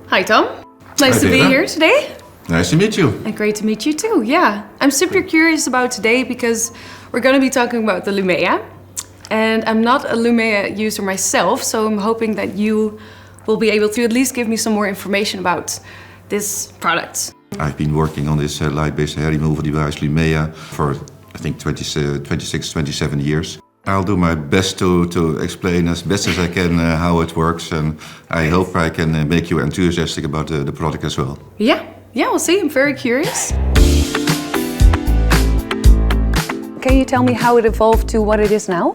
Hi, Tom. Nice to be here today. Nice to meet you. And great to meet you too, yeah. I'm super curious about today because we're going to be talking about the Lumea. And I'm not a Lumea user myself, so I'm hoping that you will be able to at least give me some more information about this product. I've been working on this light-based hair removal device, Lumea, for I think 26, 27 years. I'll do my best to explain as best as I can how it works, and I hope I can make you enthusiastic about the product as well. Yeah, we'll see. I'm very curious. Can you tell me how it evolved to what it is now?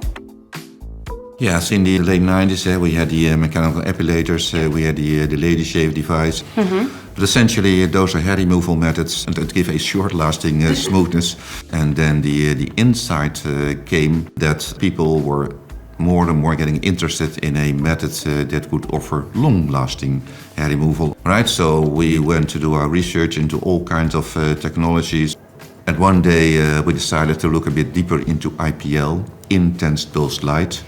Yes, in the late 90s we had the mechanical epilators, we had the lady shave device. But essentially those are hair removal methods that give a short-lasting smoothness. And then the insight came that people were more and more getting interested in a method that would offer long-lasting hair removal. Right, so we went to do our research into all kinds of technologies. And one day we decided to look a bit deeper into IPL, intense pulsed light.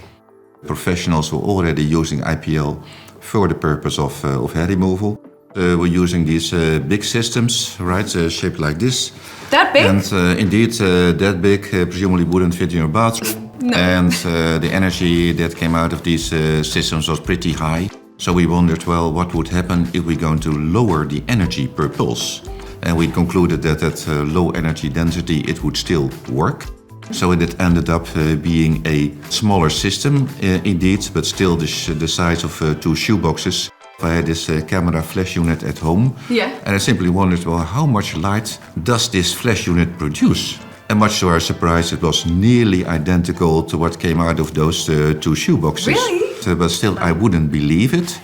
Professionals were already using IPL for the purpose of hair removal. We're using these big systems, right, shaped like this. That big? And indeed, that big presumably wouldn't fit in your bathroom. No. And the energy that came out of these systems was pretty high. So we wondered, well, what would happen if we're going to lower the energy per pulse? And we concluded that at low energy density it would still work. So it ended up being a smaller system indeed, but still the size of 2 shoeboxes. I had this camera flash unit at home, and I simply wondered, well, how much light does this flash unit produce? And much to our surprise, it was nearly identical to what came out of those 2 shoeboxes. Really? But still, I wouldn't believe it.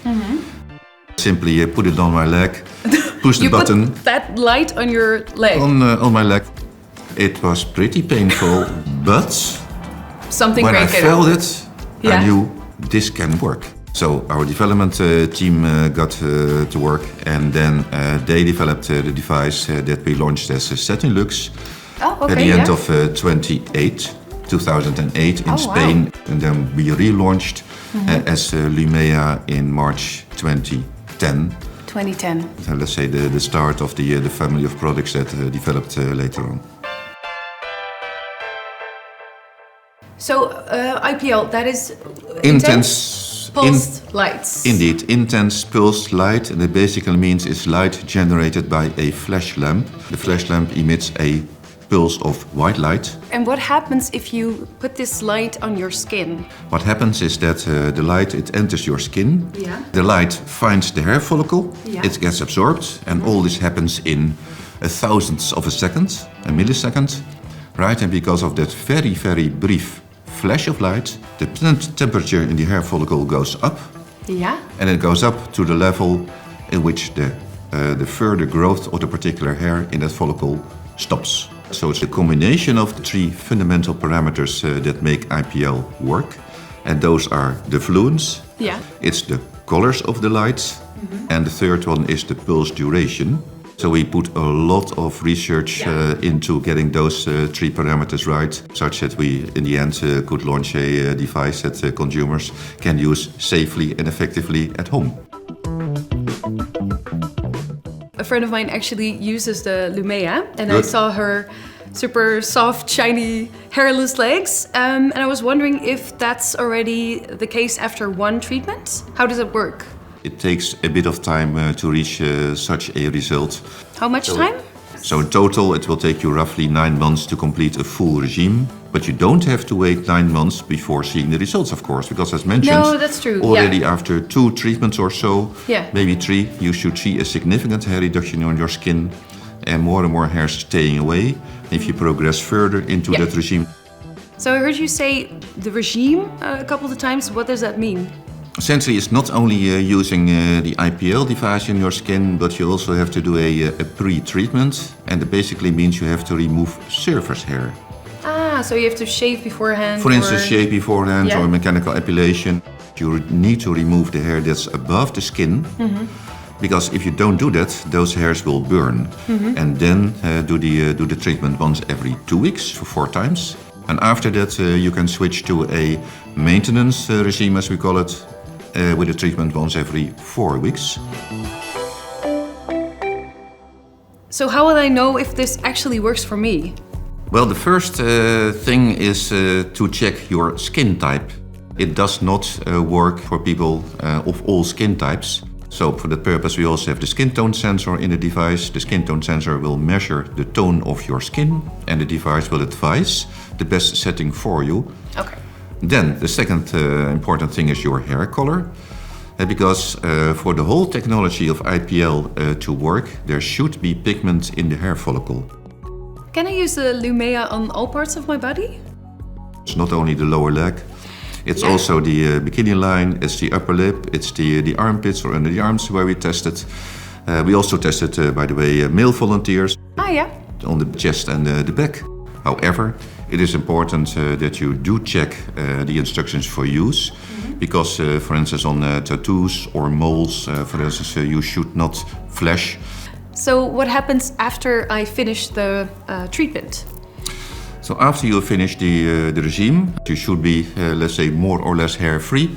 Simply put it on my leg, push the button. You put that light on your leg? On my leg. It was pretty painful, but something when I felt it, Yeah. I knew this can work. So our development team got to work, and then they developed the device that we launched as Satin Lux at the end of 2008 in Spain. Wow. And then we relaunched as Lumea in March 2010. 2010. So let's say the start of the family of products that developed later on. So IPL, that is intense pulsed lights. Indeed, intense pulsed light, and it basically means it's light generated by a flash lamp. The flash lamp emits a pulse of white light. And what happens if you put this light on your skin? What happens is that the light, it enters your skin. Yeah. The light finds the hair follicle, Yeah. it gets absorbed, and all this happens in a thousandth of a second, a millisecond. Right, and because of that very, very brief flash of light, the temperature in the hair follicle goes up. Yeah. And it goes up to the level in which the further growth of the particular hair in that follicle stops. So it's a combination of the 3 fundamental parameters that make IPL work. And those are the fluence, it's the colors of the light, and the third one is the pulse duration. So we put a lot of research into getting those 3 parameters right, such that we, in the end, could launch a device that consumers can use safely and effectively at home. A friend of mine actually uses the Lumea, and Good. I saw her super soft, shiny, hairless legs. And I was wondering if that's already the case after 1 treatment. How does it work? It takes a bit of time to reach such a result. How much time? So in total it will take you roughly 9 months to complete a full regime. But you don't have to wait 9 months before seeing the results, of course. Because as mentioned, No, that's true. already after 2 treatments or so, Yeah. maybe 3, you should see a significant hair reduction on your skin and more hair staying away if you progress further into that regime. So I heard you say the regime a couple of times. What does that mean? Essentially, it's not only using the IPL device in your skin, but you also have to do a pre-treatment. And it basically means you have to remove surface hair. So you have to shave beforehand? For instance, shave beforehand Yeah. or mechanical epilation. You need to remove the hair that's above the skin. Because if you don't do that, those hairs will burn. And then do the treatment once every 2 weeks for 4 times. And after that, you can switch to a maintenance regime, as we call it, with a treatment once every 4 weeks. So how will I know if this actually works for me? Well, the first thing is to check your skin type. It does not work for people of all skin types. So for that purpose we also have the skin tone sensor in the device. The skin tone sensor will measure the tone of your skin and the device will advise the best setting for you. Okay. Then the second important thing is your hair color. Because for the whole technology of IPL to work, there should be pigment in the hair follicle. Can I use the Lumea on all parts of my body? It's not only the lower leg, it's also the bikini line, it's the upper lip, it's the armpits or under the arms where we tested. We also tested, by the way, male volunteers on the chest and the back. However, it is important that you do check the instructions for use. Because, for instance, on tattoos or moles, for instance, you should not flash. So what happens after I finish the treatment? So after you finish the regime, you should be, let's say, more or less hair-free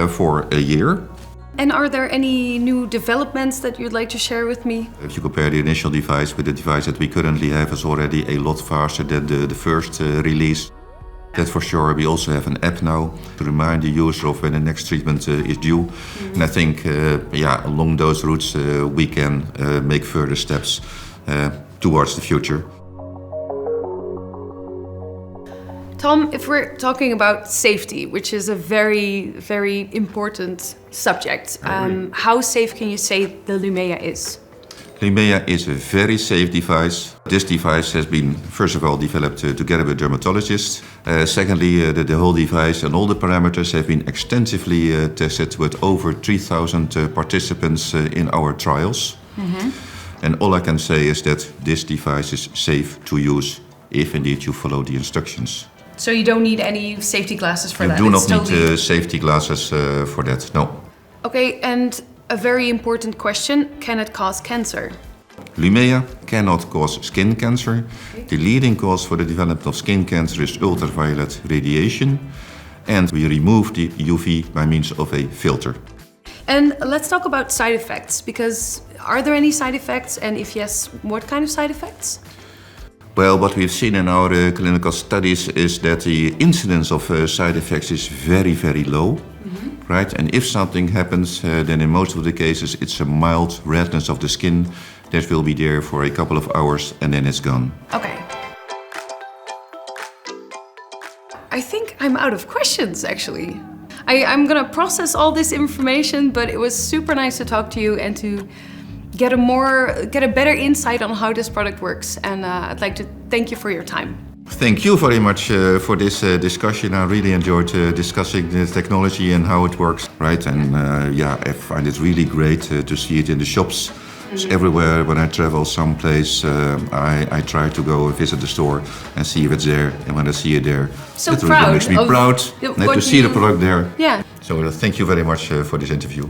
for a year. And are there any new developments that you'd like to share with me? If you compare the initial device with the device that we currently have, it's already a lot faster than the first release. That for sure. We also have an app now to remind the user of when the next treatment is due. And I think, along those routes, we can make further steps towards the future. Tom, if we're talking about safety, which is a very, very important subject, how safe can you say the Lumea is? Lumea is a very safe device. This device has been, first of all, developed together with dermatologists. Secondly, the whole device and all the parameters have been extensively tested with over 3,000 participants in our trials. And all I can say is that this device is safe to use if indeed you follow the instructions. So you don't need any safety glasses for that? You do not need safety glasses for that, no. Okay, and a very important question, can it cause cancer? Lumea cannot cause skin cancer. The leading cause for the development of skin cancer is ultraviolet radiation. And we remove the UV by means of a filter. And let's talk about side effects, because are there any side effects? And if yes, what kind of side effects? Well, what we've seen in our clinical studies is that the incidence of side effects is very, very low. Right? And if something happens, then in most of the cases it's a mild redness of the skin that will be there for a couple of hours and then it's gone. Okay. I think I'm out of questions, actually. I'm gonna process all this information, but it was super nice to talk to you and to get a better insight on how this product works. And I'd like to thank you for your time. Thank you very much for this discussion. I really enjoyed discussing the technology and how it works, right? And I find it really great to see it in the shops. It's everywhere. When I travel someplace, I try to go and visit the store and see if it's there. And when I see it there, it really makes me proud to see the product there. Yeah. So thank you very much for this interview.